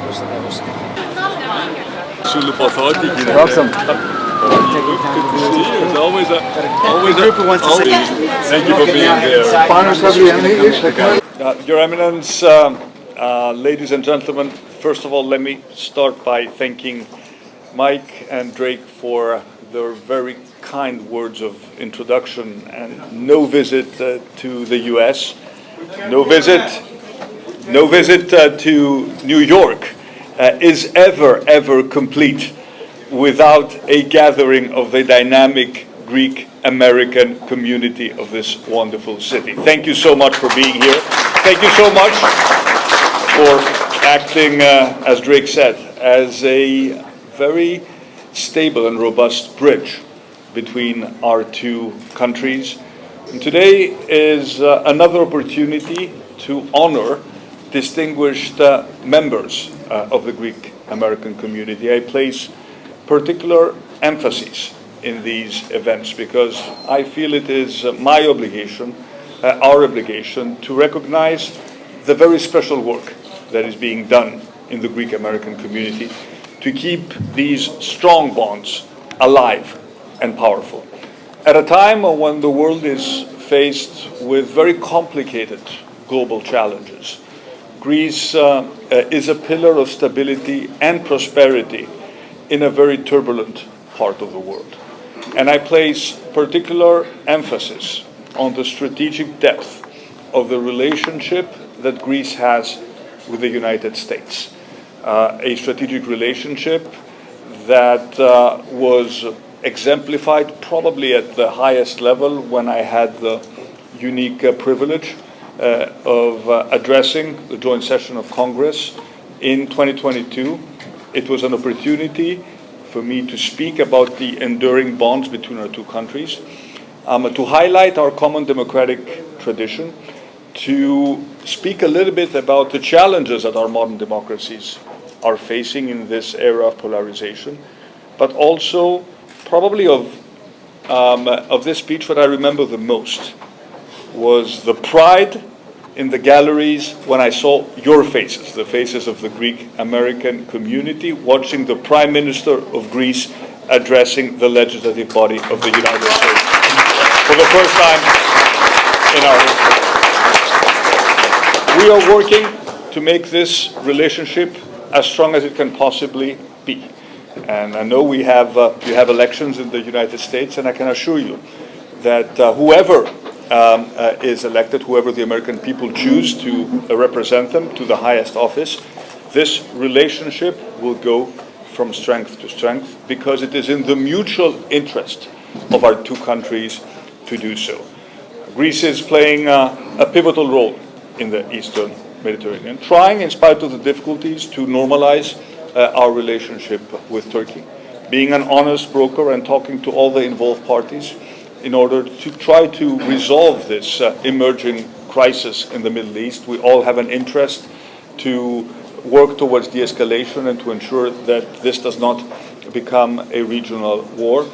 πώς θα τα δώσει. Σου λιποθώ, τι γίνεται. Welcome. It's always thank you for being here. Your Eminence, ladies and gentlemen, first of all, let me start by thanking Mike and Drake for their very kind words of introduction and no visit to the US, no visit to New York is ever complete without a gathering of the dynamic Greek-American community of this wonderful city. Thank you so much for being here. Thank you so much for acting, as Drake said, as a very stable and robust bridge between our two countries. And today is another opportunity to honor distinguished members of the Greek-American community. I place particular emphasis in these events because I feel it is my obligation, our obligation, to recognize the very special work that is being done in the Greek-American community to keep these strong bonds alive and powerful. At a time when the world is faced with very complicated global challenges, Greece is a pillar of stability and prosperity in a very turbulent part of the world. And I place particular emphasis on the strategic depth of the relationship that Greece has with the United States. A strategic relationship that was exemplified probably at the highest level when I had the unique privilege of addressing the joint session of Congress in 2022. It was an opportunity for me to speak about the enduring bonds between our two countries, to highlight our common democratic tradition, to speak a little bit about the challenges that our modern democracies are facing in this era of polarization, but also probably of this speech what I remember the most was the pride in the galleries when I saw your faces, the faces of the Greek-American community, watching the Prime Minister of Greece addressing the legislative body of the United States for the first time in our history. We are working to make this relationship as strong as it can possibly be. And I know you have elections in the United States, and I can assure you that whoever is elected, whoever the American people choose to represent them to the highest office, this relationship will go from strength to strength because it is in the mutual interest of our two countries to do so. Greece is playing a pivotal role in the Eastern Mediterranean, trying, in spite of the difficulties, to normalize our relationship with Turkey, being an honest broker and talking to all the involved parties in order to try to resolve this emerging crisis in the Middle East. We all have an interest to work towards de-escalation and to ensure that this does not become a regional war.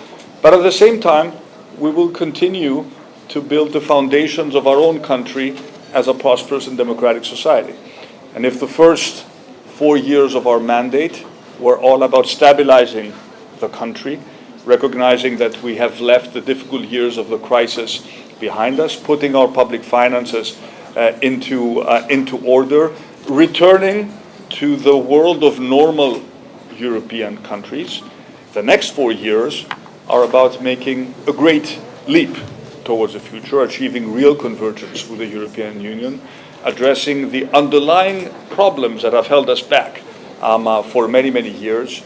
But at the same time, we will continue to build the foundations of our own country as a prosperous and democratic society. And if the first 4 years of our mandate were all about stabilizing the country, recognizing that we have left the difficult years of the crisis behind us, putting our public finances into order, returning to the world of normal European countries. The next 4 years are about making a great leap towards the future, achieving real convergence with the European Union, addressing the underlying problems that have held us back for many years,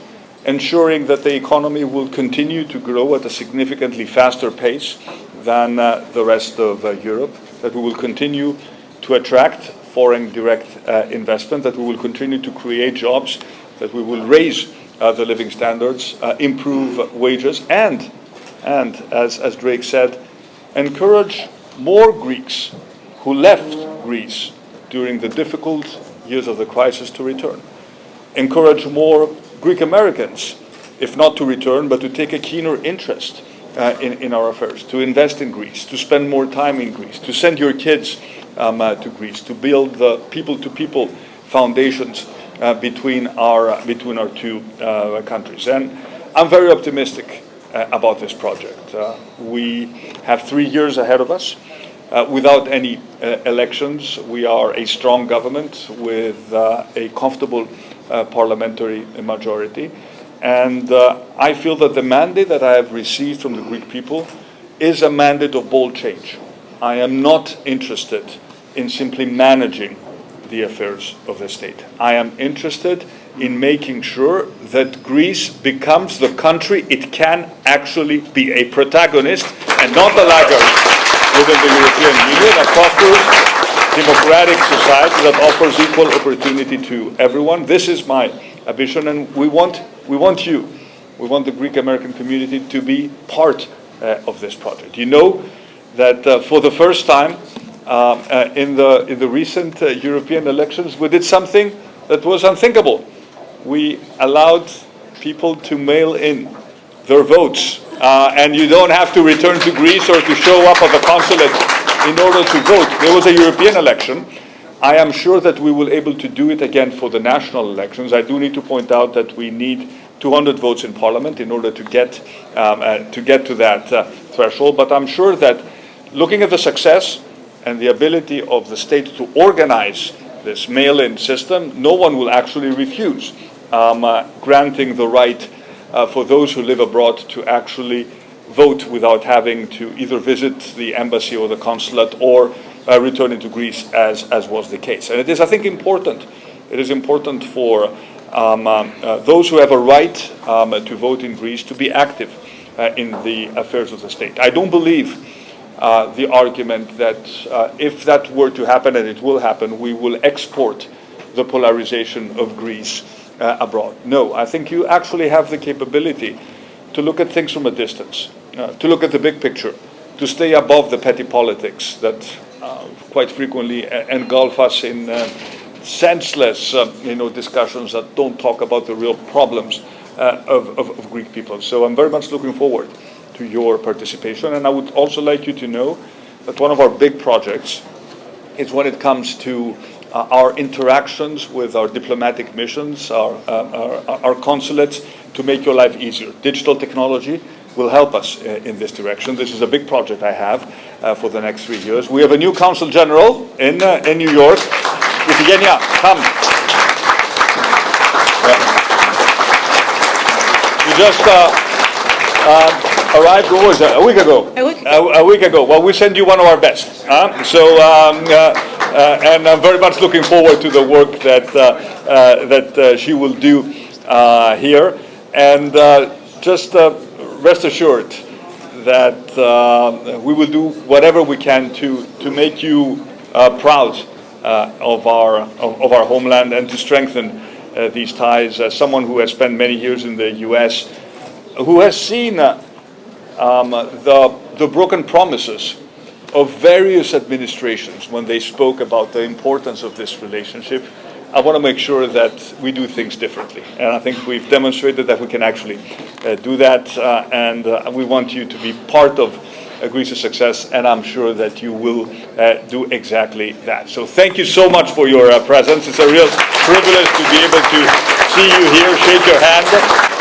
ensuring that the economy will continue to grow at a significantly faster pace than the rest of Europe, that we will continue to attract foreign direct investment, that we will continue to create jobs, that we will raise the living standards, improve wages, and as Drake said, encourage more Greeks who left Greece during the difficult years of the crisis to return. Encourage more Greek Americans, if not to return, but to take a keener interest in our affairs, to invest in Greece, to spend more time in Greece, to send your kids to Greece, to build the people-to-people foundations between our two countries. And I'm very optimistic about this project. We have 3 years ahead of us without any elections. We are a strong government with a comfortable parliamentary majority. And I feel that the mandate that I have received from the Greek people is a mandate of bold change. I am not interested in simply managing the affairs of the state. I am interested in making sure that Greece becomes the country it can actually be, a protagonist and not a laggard within the European Union, a prosperous, democratic society that offers equal opportunity to everyone. This is my ambition, and we want the Greek American community to be part of this project. You know that for the first time in the recent European elections, we did something that was unthinkable. We allowed people to mail in their votes, and you don't have to return to Greece or to show up at the consulate in order to vote. There was a European election. I am sure that we will be able to do it again for the national elections. I do need to point out that we need 200 votes in Parliament in order to get to that threshold. But I'm sure that looking at the success and the ability of the state to organize this mail-in system, no one will actually refuse granting the right for those who live abroad to actually vote without having to either visit the embassy or the consulate or return into Greece, as was the case. And it is, I think, important. It is important for those who have a right to vote in Greece to be active in the affairs of the state. I don't believe the argument that if that were to happen, and it will happen, we will export the polarization of Greece abroad. No, I think you actually have the capability to look at things from a distance, to look at the big picture, to stay above the petty politics that quite frequently engulf us in senseless discussions that don't talk about the real problems of Greek people. So I'm very much looking forward to your participation. And I would also like you to know that one of our big projects is when it comes to our interactions with our diplomatic missions, our consulates, to make your life easier. Digital technology will help us in this direction. This is a big project I have for the next 3 years. We have a new Consul General in New York. Ifigenia, come. You just arrived, what was that, a week ago? A week ago. Well, we send you one of our best. And I'm very much looking forward to the work that she will do here. And just rest assured that we will do whatever we can to make you proud of our homeland and to strengthen these ties. As someone who has spent many years in the U.S., who has seen the broken promises of various administrations when they spoke about the importance of this relationship, I want to make sure that we do things differently. And I think we've demonstrated that we can actually do that. And we want you to be part of Greece's success, and I'm sure that you will do exactly that. So thank you so much for your presence. It's a real privilege to be able to see you here, shake your hand.